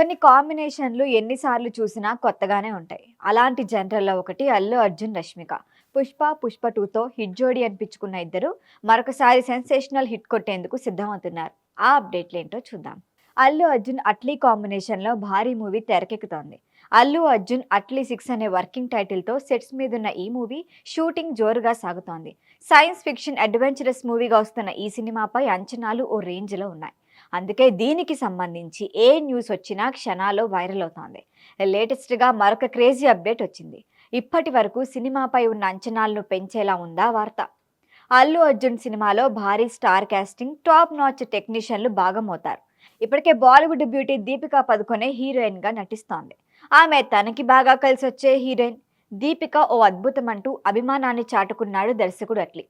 కొన్ని కాంబినేషన్లు ఎన్నిసార్లు చూసినా కొత్తగానే ఉంటాయి. అలాంటి జనరల్లో ఒకటి అల్లు అర్జున్, రష్మిక. 'పుష్ప 2తో హిట్ జోడీ అనిపించుకున్న ఇద్దరు మరొకసారి సెన్సేషనల్ హిట్ కొట్టేందుకు సిద్ధమవుతున్నారు. ఆ అప్డేట్లేంటో చూద్దాం. అల్లు అర్జున్ అట్లీ కాంబినేషన్లో భారీ మూవీ తెరకెక్కుతోంది. అల్లు అర్జున్ అట్లీ 6 అనే వర్కింగ్ టైటిల్తో సెట్స్ మీదున్న ఈ మూవీ షూటింగ్ జోరుగా సాగుతోంది. సైన్స్ ఫిక్షన్ అడ్వెంచరస్ మూవీగా వస్తున్న ఈ సినిమాపై అంచనాలు ఓ రేంజ్లో ఉన్నాయి. అందుకే దీనికి సంబంధించి ఏ న్యూస్ వచ్చినా క్షణాల్లో వైరల్ అవుతోంది. లేటెస్ట్గా మరొక క్రేజీ అప్డేట్ వచ్చింది. ఇప్పటి వరకు సినిమాపై ఉన్న అంచనాలను పెంచేలా ఉందా వార్త. అల్లు అర్జున్ సినిమాలో భారీ స్టార్ కాస్టింగ్, టాప్ నాచ్ టెక్నీషియన్లు భాగమవుతారు. ఇప్పటికే బాలీవుడ్ బ్యూటీ దీపికా పదుకొనే హీరోయిన్గా నటిస్తోంది. ఆమె తనకి బాగా కలిసొచ్చే హీరోయిన్. దీపిక ఓ అద్భుతం అంటూ అభిమానాన్ని చాటుకున్నాడు దర్శకుడు అట్లీ.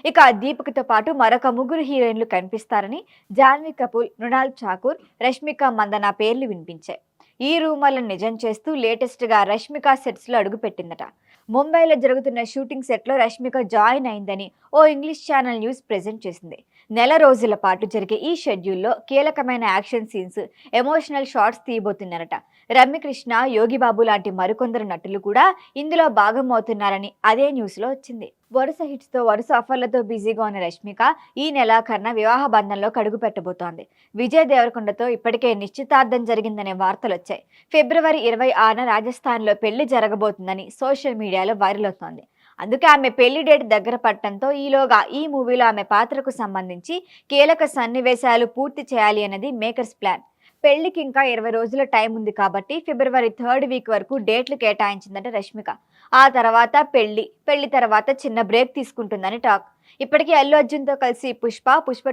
ఇక దీపికతో పాటు మరొక ముగ్గురు హీరోయిన్లు కనిపిస్తారని జాన్వీ కపూర్, మృణాల్ ఠాకూర్, రష్మిక మందన పేర్లు వినిపించాయి. ఈ రూమర్లను నిజం చేస్తూ లేటెస్ట్గా రష్మిక సెట్స్లో అడుగుపెట్టిందట. ముంబైలో జరుగుతున్న షూటింగ్ సెట్లో రష్మిక జాయిన్ అయిందని ఓ ఇంగ్లీష్ ఛానల్ న్యూస్ ప్రెజెంట్ చేసింది. నెల రోజుల పాటు జరిగే ఈ షెడ్యూల్లో కీలకమైన యాక్షన్ సీన్స్, ఎమోషనల్ షాట్స్ తీయబోతున్నారట. రమ్యకృష్ణ, యోగిబాబు లాంటి మరికొందరు నటులు కూడా ఇందులో భాగమవుతున్నారని అదే న్యూస్లో వచ్చింది. వరుస హిట్స్తో, వరుస ఆఫర్లతో బిజీగా ఉన్న రష్మిక ఈ నెలాఖరున వివాహ బంధంలో కడుగు పెట్టబోతోంది. విజయ్ దేవరకొండతో ఇప్పటికే నిశ్చితార్థం జరిగిందనే వార్తలు వచ్చాయి. ఫిబ్రవరి 26న రాజస్థాన్లో పెళ్లి జరగబోతుందని సోషల్ మీడియాలో వైరల్ అవుతోంది. అందుకే ఆమె పెళ్లి డేట్ దగ్గర పడటంతో ఈలోగా ఈ మూవీలో ఆమె పాత్రకు సంబంధించి కీలక సన్నివేశాలు పూర్తి చేయాలి అన్నది మేకర్స్ ప్లాన్. పెళ్లికి ఇంకా 20 రోజుల టైం ఉంది కాబట్టి ఫిబ్రవరి 3rd వీక్ వరకు డేట్లు కేటాయించిందట రష్మిక. ఆ తర్వాత పెళ్లి తర్వాత చిన్న బ్రేక్ తీసుకుంటుందని టాక్. ఇప్పటికీ అల్లు అర్జున్తో కలిసి పుష్ప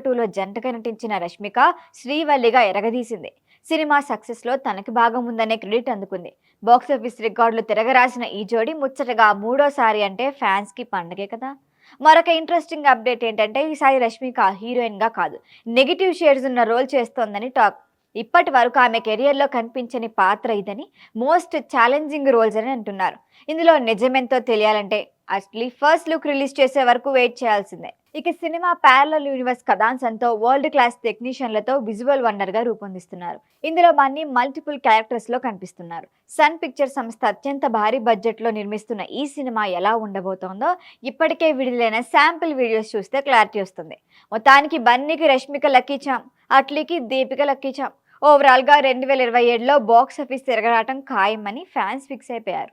2లో జంటగా నటించిన రష్మిక శ్రీవల్లిగా ఎరగదీసింది. సినిమా సక్సెస్లో తనకి భాగం ఉందనే క్రెడిట్ అందుకుంది. బాక్సాఫీస్ రికార్డులు తిరగరాసిన ఈ జోడీ ముచ్చటగా మూడోసారి అంటే ఫ్యాన్స్కి పండగే కదా. మరొక ఇంట్రెస్టింగ్ అప్డేట్ ఏంటంటే ఈసారి రష్మిక హీరోయిన్గా కాదు, నెగిటివ్ షేడ్స్ ఉన్న రోల్ చేస్తోందని టాక్. ఇప్పటి వరకు ఆమె కెరియర్లో కనిపించని పాత్ర ఇదని, మోస్ట్ ఛాలెంజింగ్ రోల్స్ అని అంటున్నారు. ఇందులో నిజమెంతో తెలియాలంటే అట్లీ ఫస్ట్ లుక్ రిలీజ్ చేసే వరకు వెయిట్ చేయాల్సిందే. ఇక సినిమా ప్యారలల్ యూనివర్స్ కథాంశంతో వరల్డ్ క్లాస్ టెక్నీషియన్లతో విజువల్ వండర్గా రూపొందిస్తున్నారు. ఇందులో మన్ని మల్టిపుల్ క్యారెక్టర్స్లో కనిపిస్తున్నారు. సన్ పిక్చర్ సంస్థ అత్యంత భారీ బడ్జెట్లో నిర్మిస్తున్న ఈ సినిమా ఎలా ఉండబోతోందో ఇప్పటికే విడుదలైన శాంపిల్ వీడియోస్ చూస్తే క్లారిటీ వస్తుంది. మొత్తానికి బన్నీకి రష్మిక లక్కీచాం, అట్లీకి దీపిక లక్కీచాం. ఓవరాల్గా 2027లో బాక్సాఫీస్ తిరగరాటం ఖాయమని ఫ్యాన్స్ ఫిక్స్ అయిపోయారు.